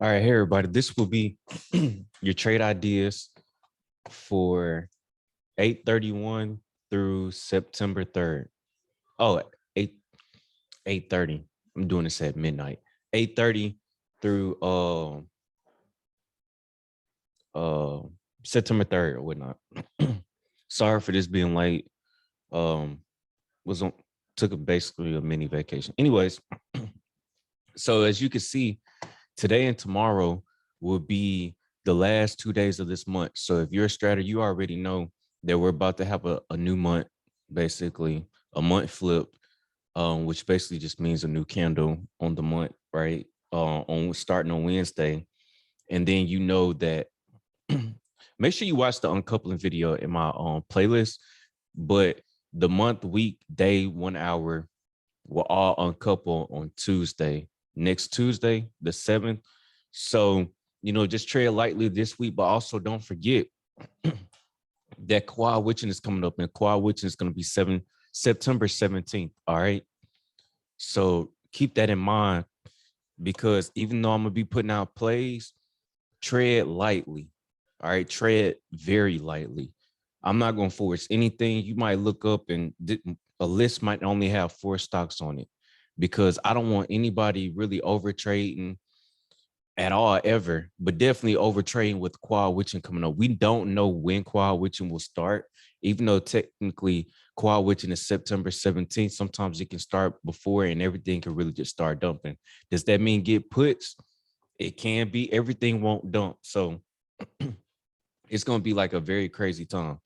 All right, hey everybody. This will be your trade ideas for 8/31 through September 3rd. Oh, 8 8:30. I'm doing this at midnight. 8:30 through uh September 3rd or whatnot. Sorry for this being late. Um was on basically a mini vacation. Anyways, so as you can see, today and tomorrow will be the last 2 days of this month. So if you're a strateger, you already know that we're about to have a new month, basically a month flip, which basically just means a new candle on the month, right? On starting on Wednesday. And then you know that make sure you watch the uncoupling video in my playlist. But the month, week, day, 1 hour will all uncouple on Tuesday. Next Tuesday, the 7th. So, just tread lightly this week, but also don't forget that quad witching is coming up, and quad witching is going to be September 17th. All right. So keep that in mind, because even though I'm going to be putting out plays, tread lightly. All right. Tread very lightly. I'm not going to force anything. You might look up and a list might only have 4 stocks on it, because I don't want anybody really over trading at all ever, but definitely over trading with quad witching coming up. We don't know when quad witching will start, even though technically quad witching is September 17th. Sometimes it can start before and everything can really just start dumping. Does that mean get puts? It can be. Everything won't dump. So it's going to be like a very crazy time.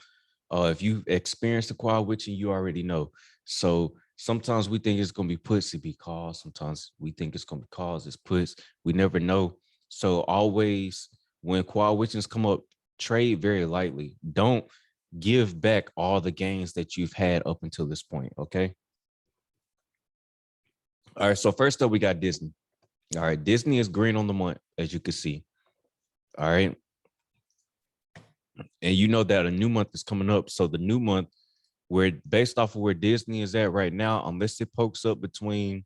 If you've experienced the quad witching, you already know. So sometimes we think it's going to be puts, it be calls. Sometimes we think it's going to be calls, it's puts. We never know. So always, when quad witchings come up, trade very lightly. Don't give back all the gains that you've had up until this point. Okay. All right. So first up, we got Disney. All right. Disney is green on the month, as you can see. All right. And you know that a new month is coming up. So the new month, where based off of where Disney is at right now, unless it pokes up between,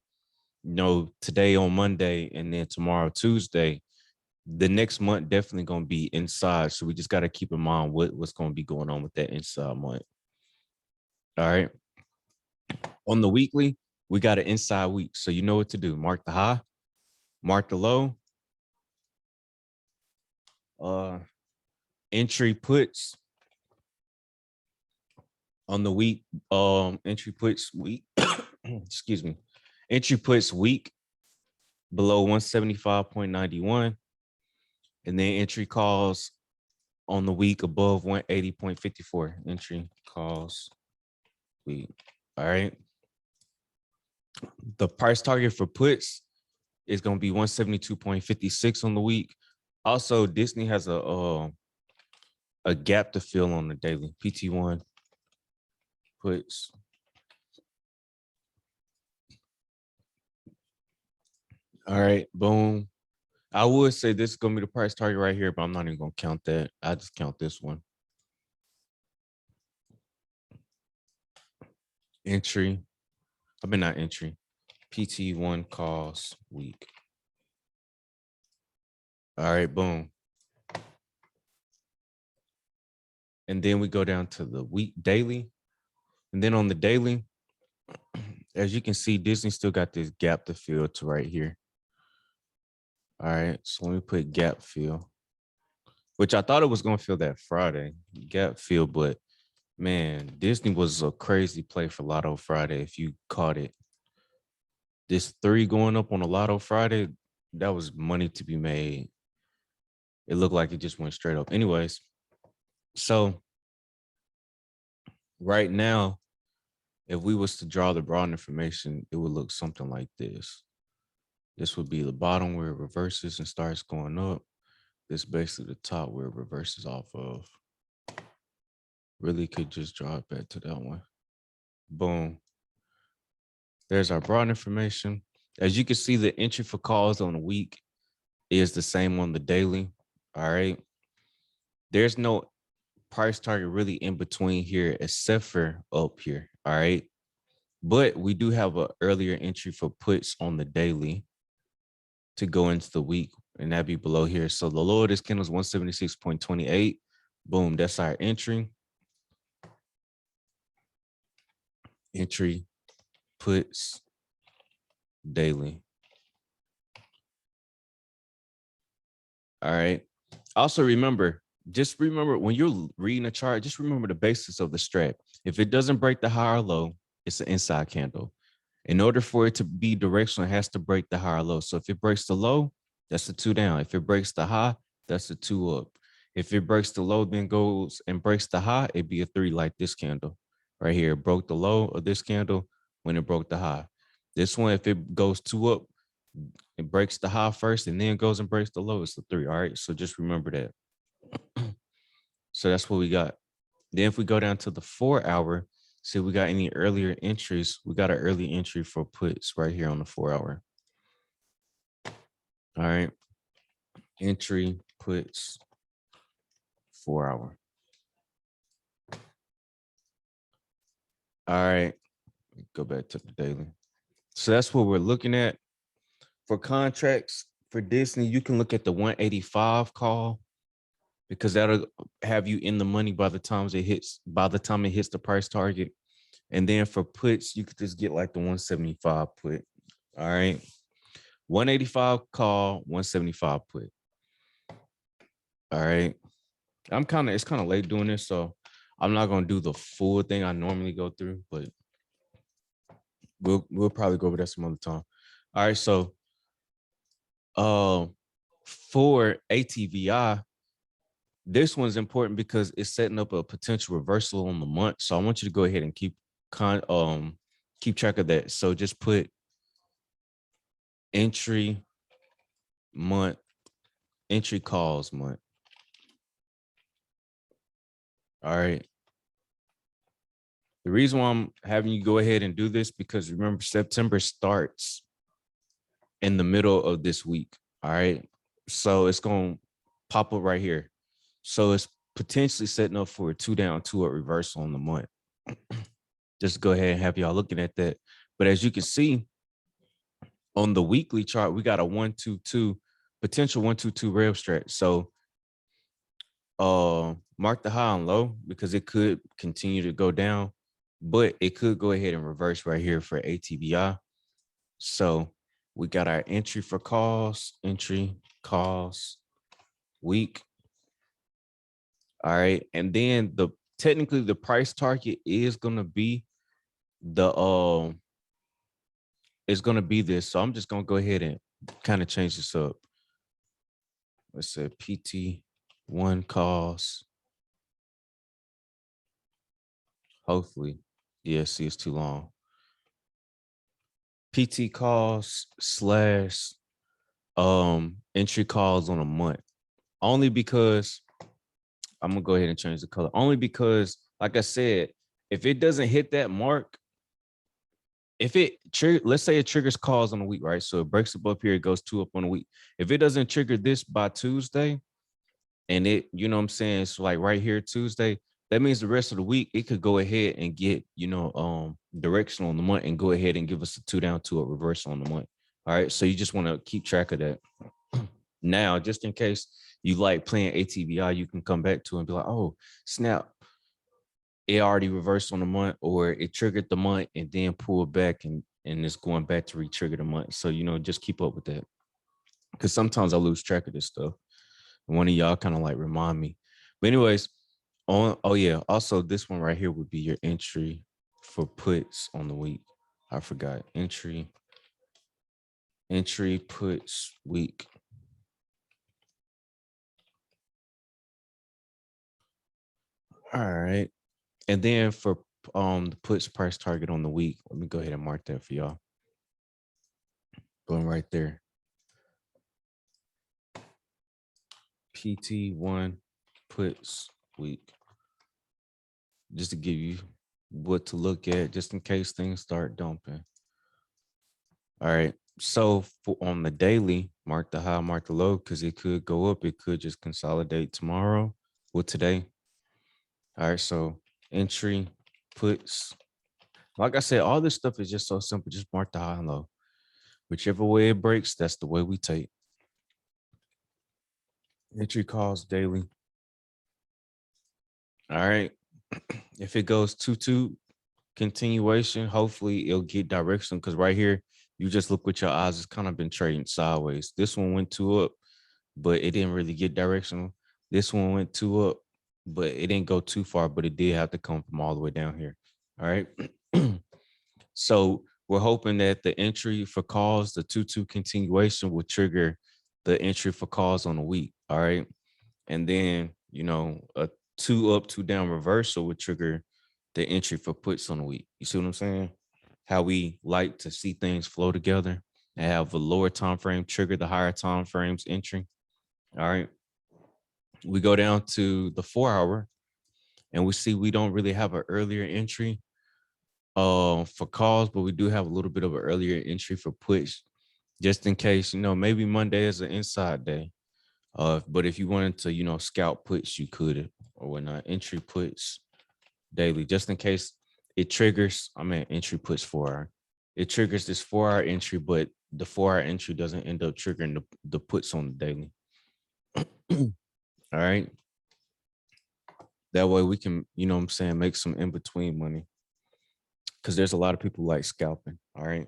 today on Monday and then tomorrow, Tuesday, the next month definitely going to be inside. So we just got to keep in mind what's going to be going on with that inside month. All right. On the weekly, we got an inside week. So you know what to do. Mark the high, mark the low. Entry puts on the week. Entry puts week. Excuse me. Entry puts week below 175.91. And then entry calls on the week above 180.54. Entry calls week. All right. The price target for puts is going to be 172.56 on the week. Also, Disney has a gap to fill on the daily. PT1 puts. All right, boom. I would say this is going to be the price target right here, but I'm not even going to count that. I just count this one. Entry. I mean, not entry. PT1 calls week. All right, boom. And then we go down to the week daily. And then on the daily, as you can see, Disney still got this gap to fill to right here. All right, so let me put gap fill, which I thought it was going to fill that Friday, gap fill, but man, Disney was a crazy play for Lotto Friday if you caught it. This 3 going up on a Lotto Friday, that was money to be made. It looked like it just went straight up. Anyways, so right now, if we was to draw the broad information, it would look something like this. This would be the bottom where it reverses and starts going up. This is basically the top where it reverses off of. Really could just draw it back to that one. Boom. There's our broad information. As you can see, the entry for calls on the week is the same on the daily. All right. There's no price target really in between here except for up here. All right. But we do have an earlier entry for puts on the daily to go into the week and that'd be below here. So the low of this candle is 176.28. Boom, that's our entry. Entry puts daily. All right. Also just remember when you're reading a chart, just remember the basis of the strat. If it doesn't break the high or low, it's an inside candle. In order for it to be directional, it has to break the high or low. So if it breaks the low, that's a 2 down. If it breaks the high, that's a 2 up. If it breaks the low, then goes and breaks the high, it'd be a 3 like this candle right here. It broke the low of this candle when it broke the high. This one, if it goes 2 up, it breaks the high first and then goes and breaks the low, it's a 3. All right. So just remember that. So that's what we got. Then if we go down to the 4 hour, see we got any earlier entries. We got an early entry for puts right here on the 4 hour. All right. Entry puts 4 hour. All right. Go back to the daily. So that's what we're looking at. For contracts for Disney, you can look at the 185 call because that'll have you in the money by the time it hits the price target. And then for puts, you could just get like the 175 put. All right. 185 call, 175 put. All right. It's kind of late doing this, so I'm not gonna do the full thing I normally go through, but we'll probably go over that some other time. All right, so for ATVI, this one's important because it's setting up a potential reversal on the month. So I want you to go ahead and keep track of that. So just put entry month, entry calls month. All right. The reason why I'm having you go ahead and do this, because remember, September starts in the middle of this week. All right. So it's going to pop up right here. So it's potentially setting up for a 2 down, 2 up reversal on the month. Just go ahead and have y'all looking at that. But as you can see on the weekly chart, we got a 1-2-2 potential 1-2-2 rail stretch. So mark the high and low because it could continue to go down, but it could go ahead and reverse right here for ATBI. So we got our entry for calls, week. All right. And then technically the price target is gonna be it's gonna be this. So I'm just gonna go ahead and kind of change this up. Let's say PT1 calls. Hopefully. Yeah, see, it's too long. PT calls / entry calls on a month. Only because I'm gonna go ahead and change the color. Only because, like I said, if it doesn't hit that mark, let's say it triggers calls on the week, right? So it breaks above here, it goes 2 up on the week. If it doesn't trigger this by Tuesday, and it, you know what I'm saying, it's like right here Tuesday, that means the rest of the week it could go ahead and get, directional on the month and go ahead and give us a 2 down, 2 up reversal on the month. All right. So you just want to keep track of that. Now, just in case you like playing ATBI, you can come back to it and be like, oh, snap. It already reversed on the month, or it triggered the month and then pulled back and it's going back to re-trigger the month. So, just keep up with that. Because sometimes I lose track of this stuff. One of y'all kind of like remind me. But anyways, also this one right here would be your entry for puts on the week. I forgot. Entry puts week. All right. And then for the puts price target on the week, let me go ahead and mark that for y'all. Going right there. PT1 puts week. Just to give you what to look at, just in case things start dumping. All right. So on the daily, mark the high, mark the low, because it could go up. It could just consolidate tomorrow with today. All right. So entry puts. Like I said, all this stuff is just so simple. Just mark the high and low. Whichever way it breaks, that's the way we take. Entry calls daily. All right. If it goes 2-2 continuation, hopefully it'll get direction, because right here, you just look with your eyes, it's kind of been trading sideways. This one went 2 up, but it didn't really get directional. This one went 2 up, but it didn't go too far, but it did have to come from all the way down here. All right. So we're hoping that the entry for calls, the 2-2 continuation, will trigger the entry for calls on the week. All right. And then, a 2 up, 2 down reversal would trigger the entry for puts on the week. You see what I'm saying? How we like to see things flow together and have the lower time frame trigger the higher time frames entry. All right. We go down to the 4 hour and we see we don't really have an earlier entry for calls, but we do have a little bit of an earlier entry for puts, just in case, maybe Monday is an inside day. But if you wanted to, scout puts, you could, or whatnot. Entry puts daily, just in case it triggers. Entry puts 4 hour. It triggers this 4 hour entry, but the 4 hour entry doesn't end up triggering the puts on the daily. All right. That way we can, make some in between money, because there's a lot of people like scalping. All right.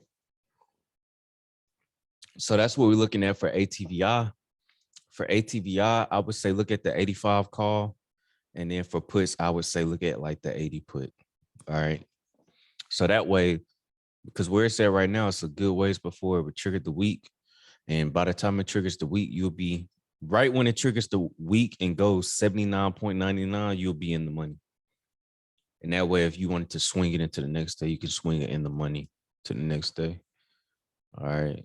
So that's what we're looking at for ATVI. For ATVI, I would say look at the 85 call. And then for puts, I would say look at like the 80 put. All right. So that way, because where it's at right now, it's a good ways before it would trigger the week. And by the time it triggers the week, you'll be right when it triggers the week and goes 79.99, you'll be in the money. And that way, if you wanted to swing it into the next day, you can swing it in the money to the next day. All right.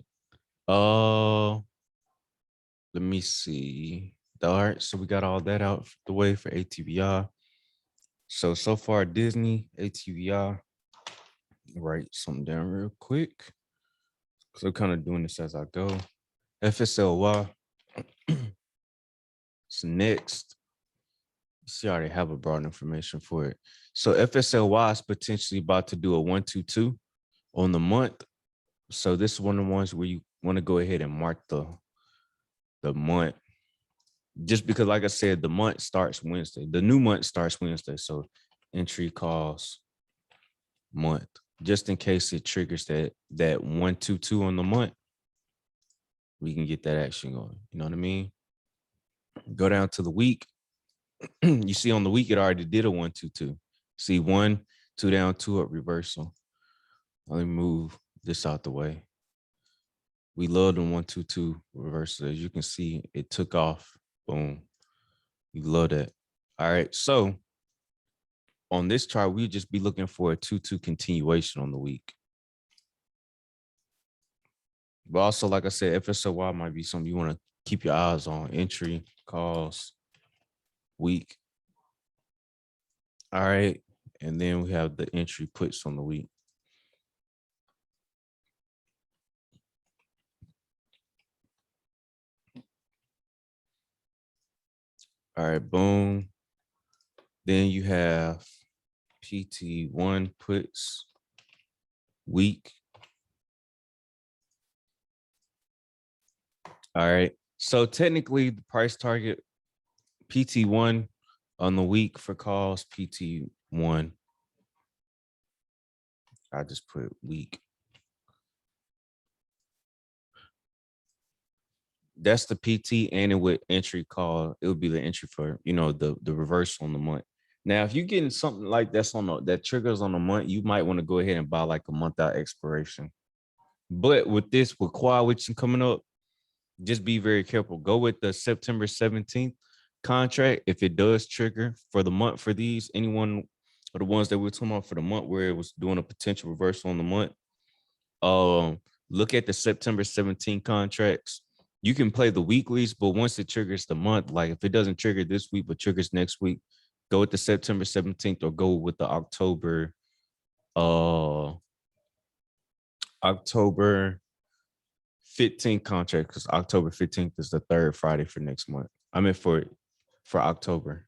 Let me see. All right. So we got all that out the way for ATVI. So far, Disney, ATVI. Write something down real quick, because I'm kind of doing this as I go. FSLY. So next, see, I already have a broad information for it. So FSLY is potentially about to do a 1-2-2 on the month. So this is one of the ones where you want to go ahead and mark the month, just because, like I said, the month starts Wednesday. The new month starts Wednesday. So entry calls month, just in case it triggers that 1-2-2 on the month, we can get that action going. You know what I mean? Go down to the week. You see on the week, it already did a 1-2-2. See 1, 2 down, 2 up reversal. Let me move this out the way. We love the 1-2-2 reversal. As you can see, it took off. Boom. We love that. All right. So on this chart, we'll just be looking for a 2-2 continuation on the week. But also, like I said, FSOY might be something you want to keep your eyes on. Entry, calls, week. All right. And then we have the entry puts on the week. All right, boom. Then you have PT1 puts week. All right. So technically the price target PT1 on the week for calls, PT1. I just put week. That's the PT, and it would entry call. It would be the entry for, the reversal on the month. Now, if you're getting something like that's that triggers on a month, you might want to go ahead and buy like a month out expiration. But with quad witching coming up, just be very careful. Go with the September 17th contract. If it does trigger for the month for these, anyone of the ones that we're talking about for the month where it was doing a potential reversal on the month, look at the September 17th contracts. You can play the weeklies, but once it triggers the month, like if it doesn't trigger this week but triggers next week, go with the September 17th or go with the October 15th contract, because October 15th is the third Friday for next month. I mean for October.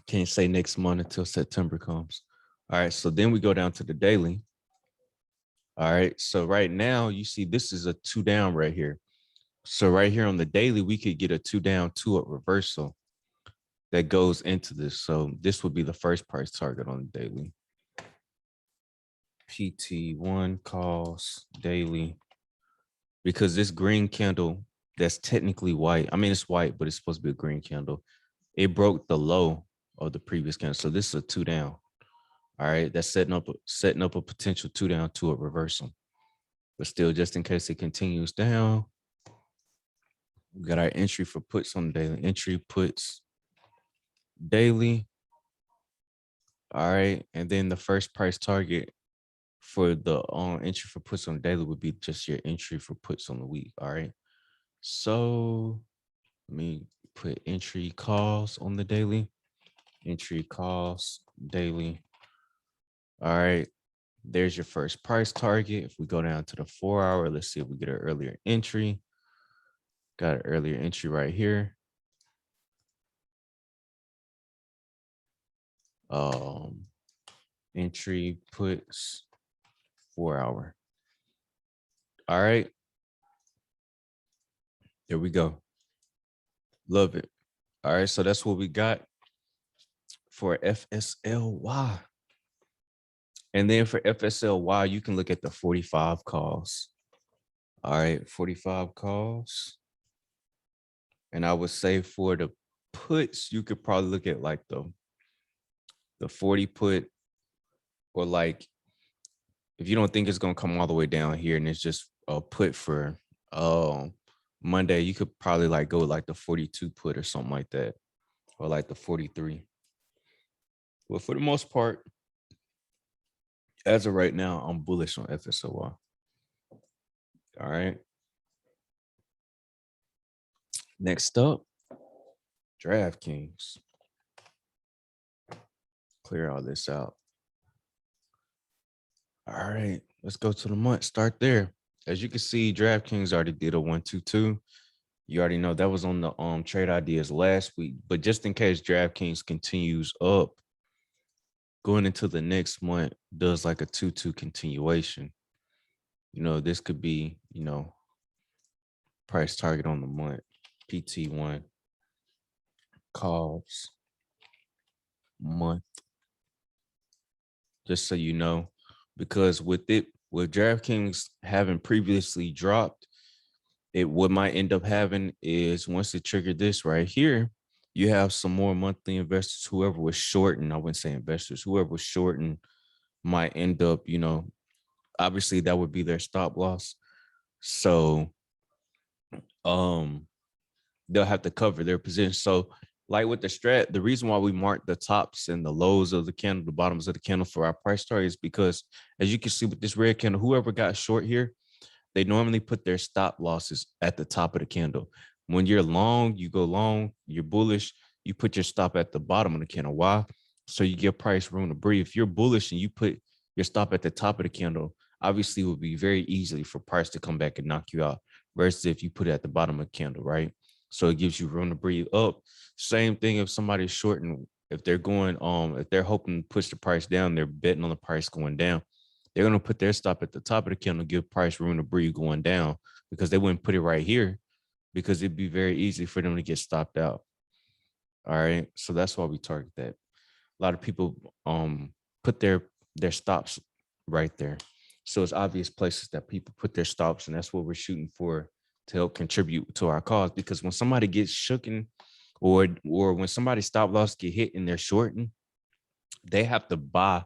Can't say next month until September comes. All right, so then we go down to the daily. All right, so right now you see this is a 2 down right here. So right here on the daily, we could get a 2 down, 2 up reversal that goes into this. So this would be the first price target on the daily. PT1 calls daily, because this green candle that's technically white. I mean, it's white, but it's supposed to be a green candle. It broke the low of the previous candle. So this is a 2 down. All right. That's setting up a potential 2 down, 2 up reversal. But still, just in case it continues down, we got our entry for puts on the daily. Entry puts daily. All right. And then the first price target for the entry for puts on the daily would be just your entry for puts on the week. All right. So let me put entry calls on the daily. Entry calls daily. All right. There's your first price target. If we go down to the 4 hour, let's see if we get an earlier entry. Got an earlier entry right here. Entry puts 4 hour. All right. There we go. Love it. All right. So that's what we got for FSLY. And then for FSLY, you can look at the 45 calls. All right. 45 calls. And I would say for the puts, you could probably look at like the 40 put, or like if you don't think it's gonna come all the way down here and it's just a put for Monday, you could probably like go like the 42 put or something like that, or like the 43. But for the most part, as of right now, I'm bullish on FSOY. All right. Next up, DraftKings. Clear all this out. All right, let's go to the month. Start there. As you can see, DraftKings already did a 1-2-2. You already know that was on the trade ideas last week. But just in case DraftKings continues up, going into the next month, does like a 2-2 continuation. You know, this could be, you know, price target on the month. PT1 calls month. Just so you know, because with DraftKings having previously dropped, what might end up having is once it triggered this right here, you have some more monthly investors. Whoever was shorting, I wouldn't say investors, whoever was shorting might end up, you know, obviously that would be their stop loss. So they'll have to cover their position. So like with the strat, the reason why we mark the tops and the lows of the candle, the bottoms of the candle for our price target is because, as you can see with this red candle, whoever got short here, they normally put their stop losses at the top of the candle. When you're long, you go long, you're bullish, you put your stop at the bottom of the candle. Why? So you give price room to breathe. If you're bullish and you put your stop at the top of the candle, obviously it would be very easily for price to come back and knock you out, versus if you put it at the bottom of the candle, right? So it gives you room to breathe up. Same thing if somebody's shorting, if they're going, if they're hoping to push the price down, they're betting on the price going down. They're going to put their stop at the top of the candle, give price room to breathe going down, because they wouldn't put it right here because it'd be very easy for them to get stopped out. All right. So that's why we target that. A lot of people put their stops right there. So it's obvious places that people put their stops, and that's what we're shooting for to help contribute to our cause. Because when somebody gets shooken, or when somebody stop loss get hit and they're shorting, they have to buy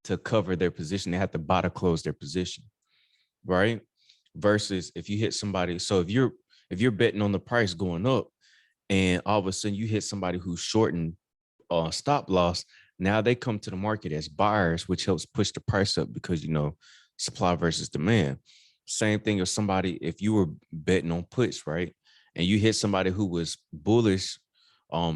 to cover their position. They have to buy to close their position, right? Versus if you hit somebody. So if you're betting on the price going up, and all of a sudden you hit somebody who's shorting stop loss, now they come to the market as buyers, which helps push the price up because, you know, supply versus demand. Same thing if you were betting on puts, right? And you hit somebody who was bullish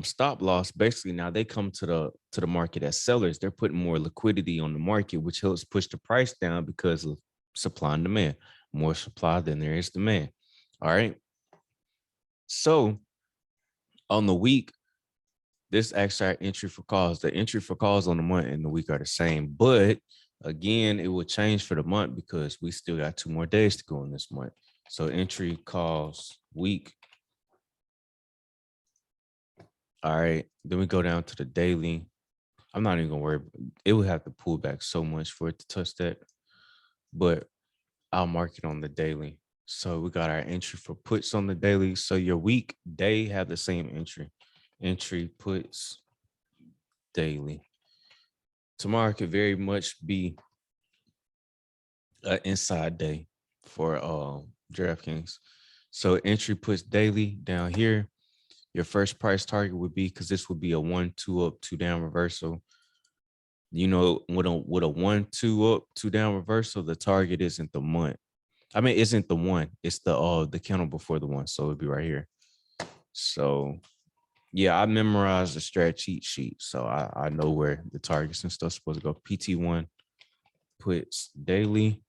stop loss, basically now they come to the market as sellers. They're putting more liquidity on the market, which helps push the price down because of supply and demand. More supply than there is demand. All right. So on the week, this actually our entry for calls. The entry for calls on the month and the week are the same, but again, it will change for the month because we still got 2 more days to go in this month. So entry calls week. All right. Then we go down to the daily. I'm not even gonna worry. It would have to pull back so much for it to touch that, but I'll mark it on the daily. So we got our entry for puts on the daily. So your week day have the same entry. Entry puts daily. Tomorrow could very much be an inside day for DraftKings. So entry puts daily down here. Your first price target would be, because this would be a 1-2 up, 2 down reversal. You know, with a 1-2 up, 2 down reversal, the target isn't the month. I mean, isn't the one. It's the candle before the one. So it'd be right here. So yeah, I memorized the strat cheat sheet. So I know where the targets and stuff's supposed to go. PT1 puts daily.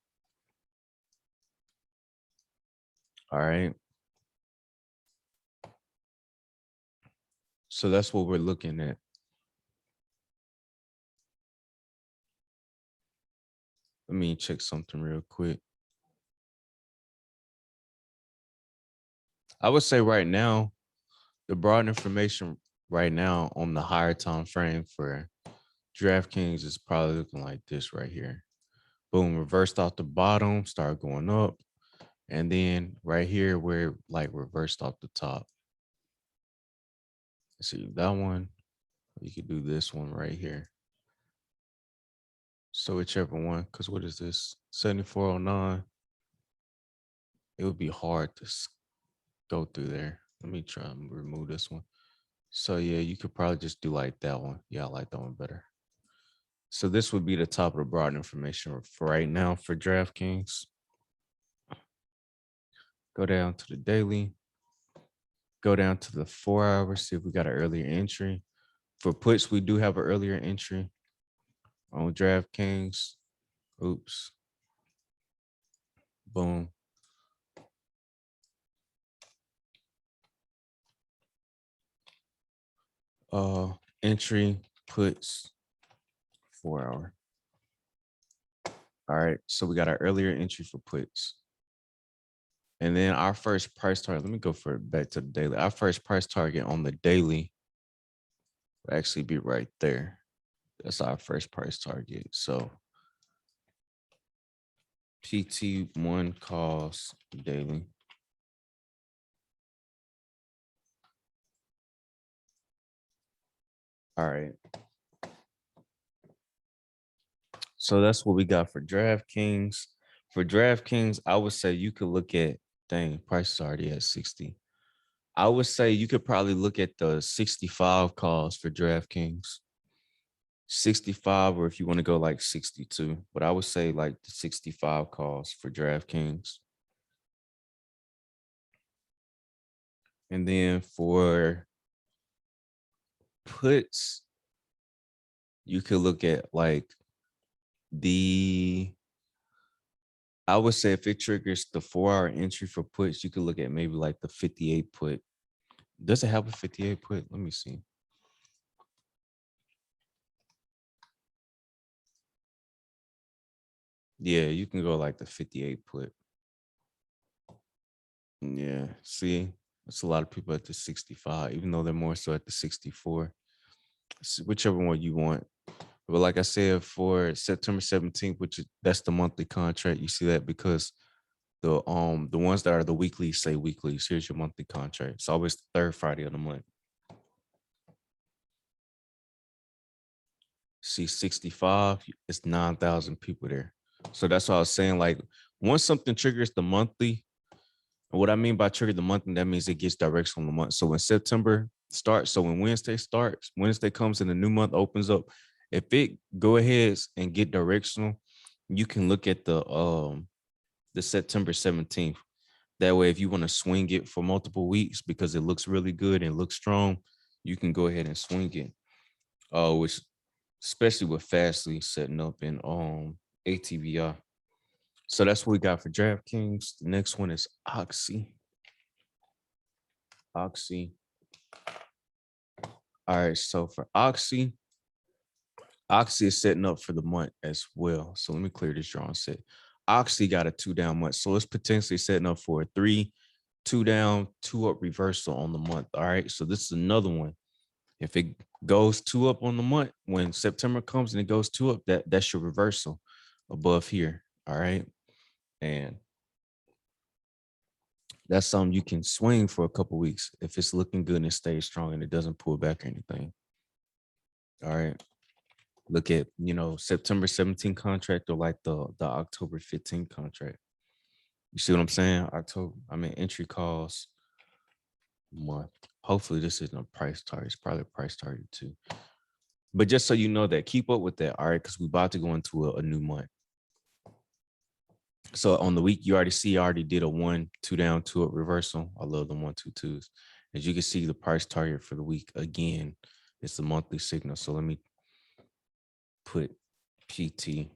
All right. So that's what we're looking at. Let me check something real quick. I would say right now, the broad information right now on the higher time frame for DraftKings is probably looking like this right here. Boom, reversed off the bottom, start going up. And then right here, we're like reversed off the top. Let's see that one. You could do this one right here. So whichever one, because what is this? 7409. It would be hard to go through there. Let me try and remove this one. So yeah, you could probably just do like that one. Yeah, I like that one better. So this would be the top of the broad information for right now for DraftKings. Go down to the daily. Go down to the 4 hours. See if we got an earlier entry. For puts, we do have an earlier entry on DraftKings. Oops. Boom. Entry puts 4 hour. All right. So we got our earlier entry for puts. And then our first price target, let me go for it back to the daily. Our first price target on the daily will actually be right there. That's our first price target. So PT1 calls daily. All right. So that's what we got for DraftKings. For DraftKings, I would say you could look at, dang, price is already at 60. I would say you could probably look at the 65 calls for DraftKings. 65, or if you want to go like 62, but I would say like the 65 calls for DraftKings. And then for puts, you could look at like I would say if it triggers the 4-hour entry for puts, you could look at maybe like the 58 put. Does it have a 58 put? Let me see. Yeah, you can go like the 58 put. Yeah, see, that's a lot of people at the 65, even though they're more so at the 64. Whichever one you want. But like I said, for September 17th, that's the monthly contract. You see that because the ones that are the weeklies say weeklies. Here's your monthly contract. It's always the third Friday of the month. See 65, it's 9,000 people there. So that's what I was saying. Like once something triggers the monthly, and what I mean by trigger the monthly, that means it gets direction on the month. So when September starts, so when Wednesday starts, Wednesday comes and the new month opens up. If it go ahead and get directional, you can look at the September 17th. That way, if you want to swing it for multiple weeks because it looks really good and looks strong, you can go ahead and swing it. Which especially with Fastly setting up in ATVI. So that's what we got for DraftKings. The next one is Oxy. Oxy. All right, so for Oxy, Oxy is setting up for the month as well. So let me clear this drawing set. Oxy got a 2 down month. So it's potentially setting up for a 3, 2 down, 2 up reversal on the month. All right. So this is another one. If it goes 2 up on the month, when September comes and it goes 2 up, that's your reversal above here. All right. And that's something you can swing for a couple weeks if it's looking good and it stays strong and it doesn't pull back or anything. All right. Look at, September 17 contract or like the October 15 contract. You see what I'm saying? Entry calls month. Hopefully this isn't a price target. It's probably a price target too. But just so you know that, keep up with that. All right. Because we're about to go into a new month. So on the week, you already did a 1, 2 down, 2 up reversal. I love the 1, 2, 2s. As you can see, the price target for the week again, it's the monthly signal. So let me put PT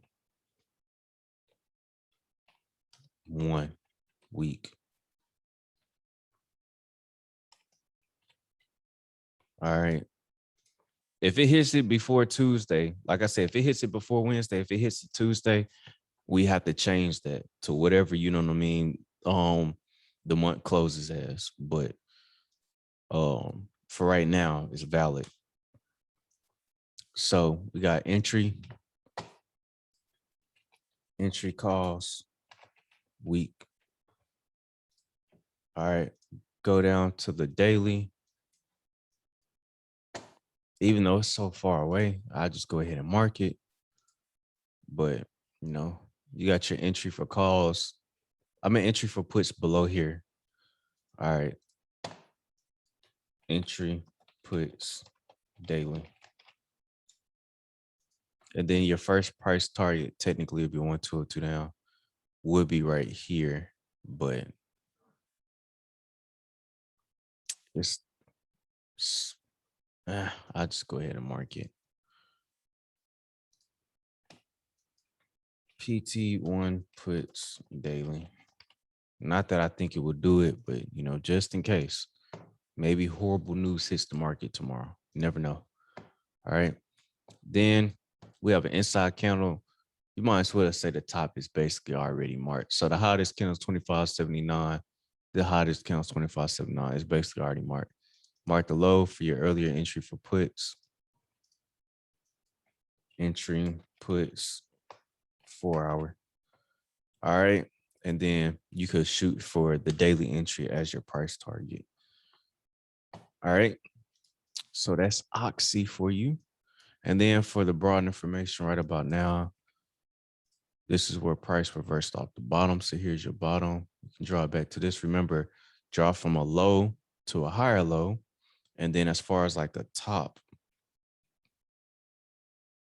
1 week. All right. If it hits it before Tuesday, like I said, if it hits it before Wednesday, if it hits it Tuesday, we have to change that to whatever, you know what I mean, the month closes as. But for right now, it's valid. So we got entry calls week. All right, go down to the daily. Even though it's so far away, I just go ahead and mark it. But you got your entry for calls. Entry for puts below here. All right. Entry puts daily. And then your first price target, technically, if you want 2 or 2 down, would be right here. But I'll just go ahead and mark it. PT1 puts daily. Not that I think it will do it, but just in case. Maybe horrible news hits the market tomorrow. You never know. All right. Then we have an inside candle. You might as well say the top is basically already marked. So the hottest candle is 25.79. The hottest candle is 25.79. It's basically already marked. Mark the low for your earlier entry for puts. Entry puts 4 hour. All right. And then you could shoot for the daily entry as your price target. All right. So that's Oxy for you. And then for the broad information right about now, this is where price reversed off the bottom. So here's your bottom. You can draw it back to this. Remember, draw from a low to a higher low. And then as far as like a top,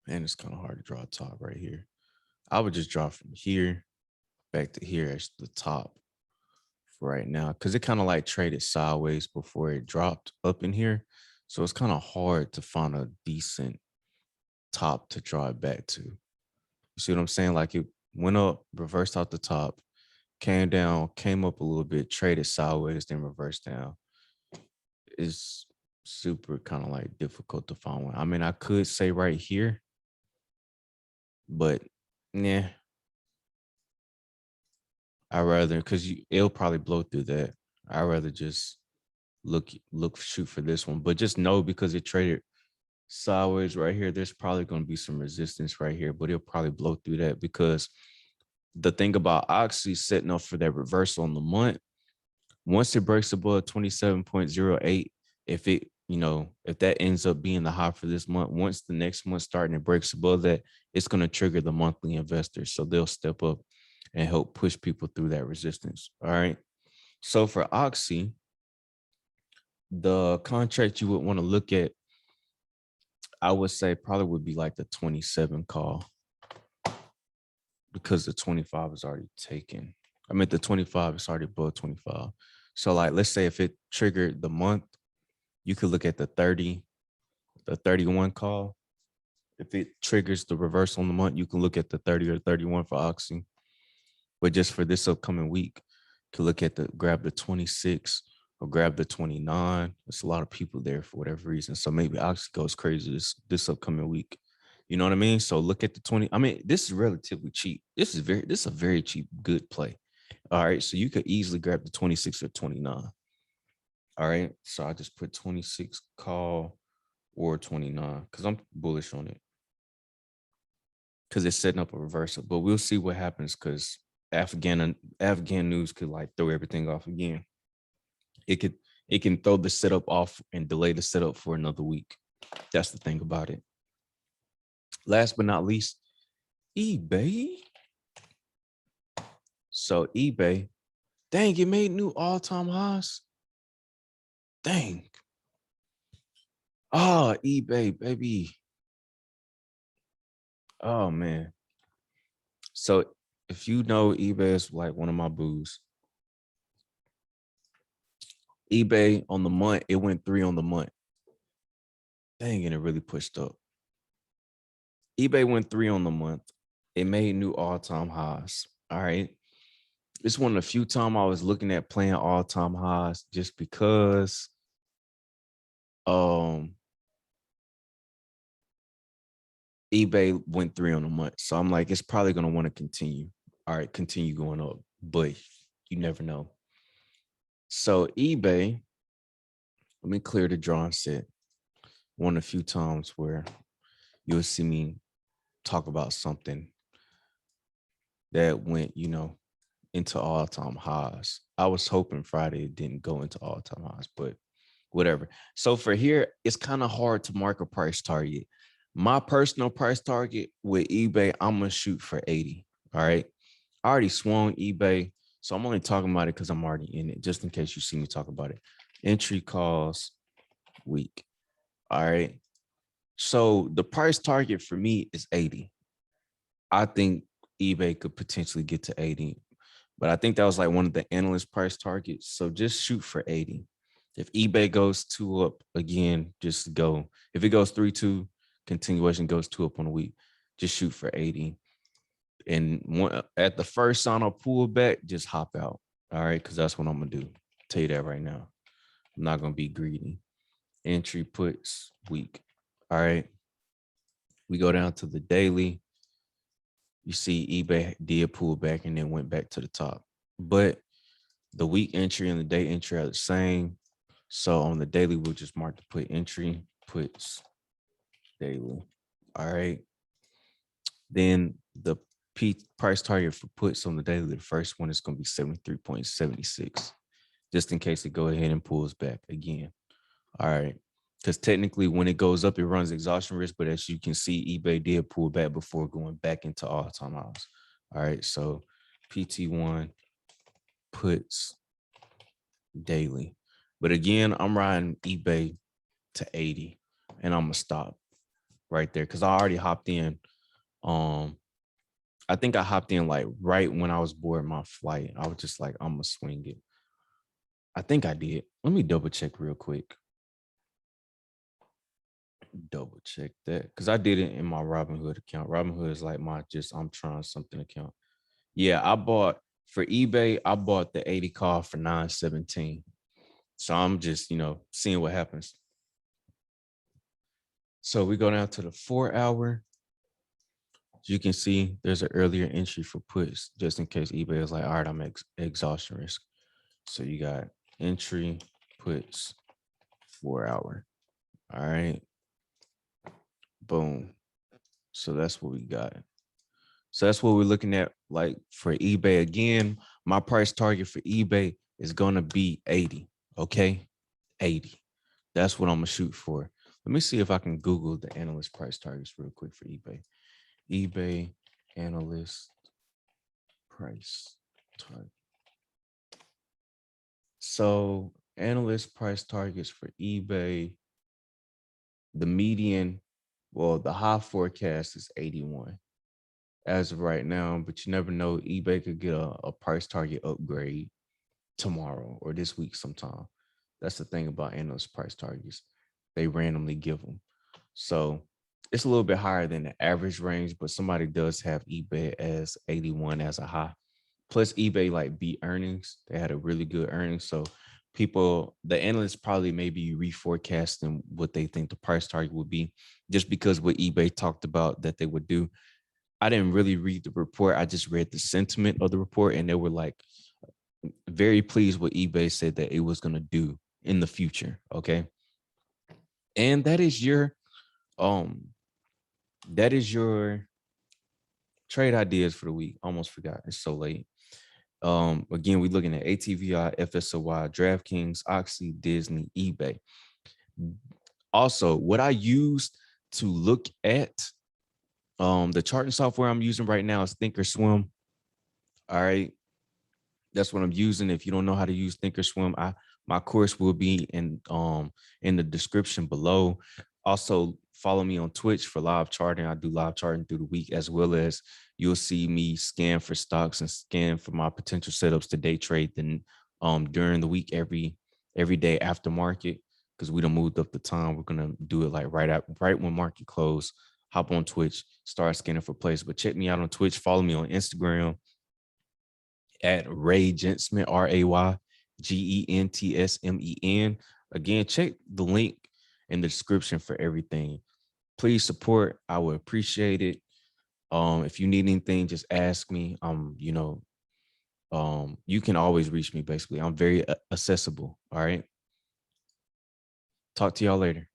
man, it's kind of hard to draw a top right here. I would just draw from here back to here as the top for right now, because it kind of like traded sideways before it dropped up in here. So it's kind of hard to find a decent top to draw it back to. You see what I'm saying? Like it went up, reversed out the top, came down, came up a little bit, traded sideways, then reversed down. It's super kind of like difficult to find one. I could say right here, but yeah, I rather, because it'll probably blow through that. I rather just shoot for this one, but just know, because it traded sideways right here, there's probably going to be some resistance right here, but it'll probably blow through that, because the thing about Oxy setting up for that reversal on the month, once it breaks above 27.08, if that ends up being the high for this month, once the next month starting it breaks above that, it's going to trigger the monthly investors. So they'll step up and help push people through that resistance. All right. So for Oxy, the contract you would want to look at, I would say probably would be like the 27 call, because the 25 is already taken. The 25 is already above 25. So like, let's say if it triggered the month, you could look at the 30, the 31 call. If it triggers the reversal on the month, you can look at the 30 or 31 for Oxy. But just for this upcoming week, you can look at grab the 26 or grab the 29. There's a lot of people there for whatever reason. So maybe Oxy goes crazy this upcoming week. You know what I mean? So look at the 20. I mean, this is relatively cheap. This is a very cheap, good play. All right. So you could easily grab the 26 or 29. All right. So I just put 26 call or 29 because I'm bullish on it. Because it's setting up a reversal. But we'll see what happens because Afghan news could like throw everything off again. It can throw the setup off and delay the setup for another week. That's the thing about it. Last but not least, eBay. So eBay, dang, it made new all-time highs. Dang. Oh, eBay, baby. Oh man. So if you know eBay is like one of my boos. eBay on the month, it went 3 on the month. Dang, and it really pushed up. eBay went 3 on the month. It made new all-time highs. All right. It's one of the few times I was looking at playing all-time highs just because eBay went 3 on the month. So I'm like, it's probably going to want to continue. All right, continue going up. But you never know. So eBay, let me clear the drawing set. One of the few times where you'll see me talk about something that went, into all-time highs. I was hoping Friday it didn't go into all-time highs, but whatever. So for here, it's kind of hard to mark a price target. My personal price target with eBay, I'm going to shoot for 80. All right. I already swung eBay. So I'm only talking about it because I'm already in it, just in case you see me talk about it. Entry calls week. All right. So the price target for me is 80. I think eBay could potentially get to 80, but I think that was like one of the analyst price targets. So just shoot for 80. If eBay goes 2 up again, just go. If it goes 3-2, continuation goes 2 up on the week, just shoot for 80. And at the first sign of pullback, just hop out. All right, because that's what I'm gonna do. Tell you that right now. I'm not gonna be greedy. Entry puts week. All right. We go down to the daily. You see eBay did pull back and then went back to the top. But the week entry and the day entry are the same. So on the daily, we'll just mark the put entry, puts daily. All right. Then the price target for puts on the daily, the first one is going to be 73.76, just in case it go ahead and pulls back again. All right. Because technically when it goes up, it runs exhaustion risk. But as you can see, eBay did pull back before going back into all-time highs. All right. So PT1 puts daily. But again, I'm riding eBay to 80 and I'm going to stop right there because I already hopped in. I think I hopped in like right when I was boarding my flight. I was just like, I'm going to swing it. I think I did. Let me double check real quick. Double check that because I did it in my Robinhood account. Robinhood is like my I'm trying something account. Yeah, I bought for eBay. I bought the 80 call for 917. So I'm just seeing what happens. So we go down to the 4 hour. As you can see, there's an earlier entry for puts just in case eBay is like, all right, I'm exhaustion risk. So you got entry puts 4 hour. All right. Boom. So that's what we got. So that's what we're looking at. Like for eBay again, my price target for eBay is going to be 80. Okay. 80. That's what I'm going to shoot for. Let me see if I can Google the analyst price targets real quick for eBay. eBay analyst price target. So analyst price targets for eBay, the median, well, the high forecast is 81 as of right now, but you never know. eBay could get a price target upgrade tomorrow or this week sometime. That's the thing about analyst price targets. They randomly give them. So it's a little bit higher than the average range, but somebody does have eBay as 81 as a high. Plus eBay like beat earnings. They had a really good earnings. So the analysts probably may be reforecasting what they think the price target would be, just because what eBay talked about that they would do. I didn't really read the report. I just read the sentiment of the report, and they were like very pleased what eBay said that it was going to do in the future. Okay. And um that is your trade ideas for the week. Almost forgot. It's so late. Again, we're looking at ATVI, FSOY, DraftKings, Oxy, Disney, eBay. Also, what I used to look at the charting software I'm using right now is Thinkorswim. All right. That's what I'm using. If you don't know how to use Thinkorswim, my course will be in the description below. Also, follow me on Twitch for live charting. I do live charting through the week, as well as you'll see me scan for stocks and scan for my potential setups to day trade then during the week every day after market, because we done moved up the time. We're gonna do it like right when market close. Hop on Twitch, start scanning for plays. But check me out on Twitch. Follow me on Instagram at Ray Gentsman, RayGentsmen. Again, check the link in the description for everything. Please support. I would appreciate it. If you need anything, just ask me. You can always reach me. Basically, I'm very accessible. All right. Talk to y'all later.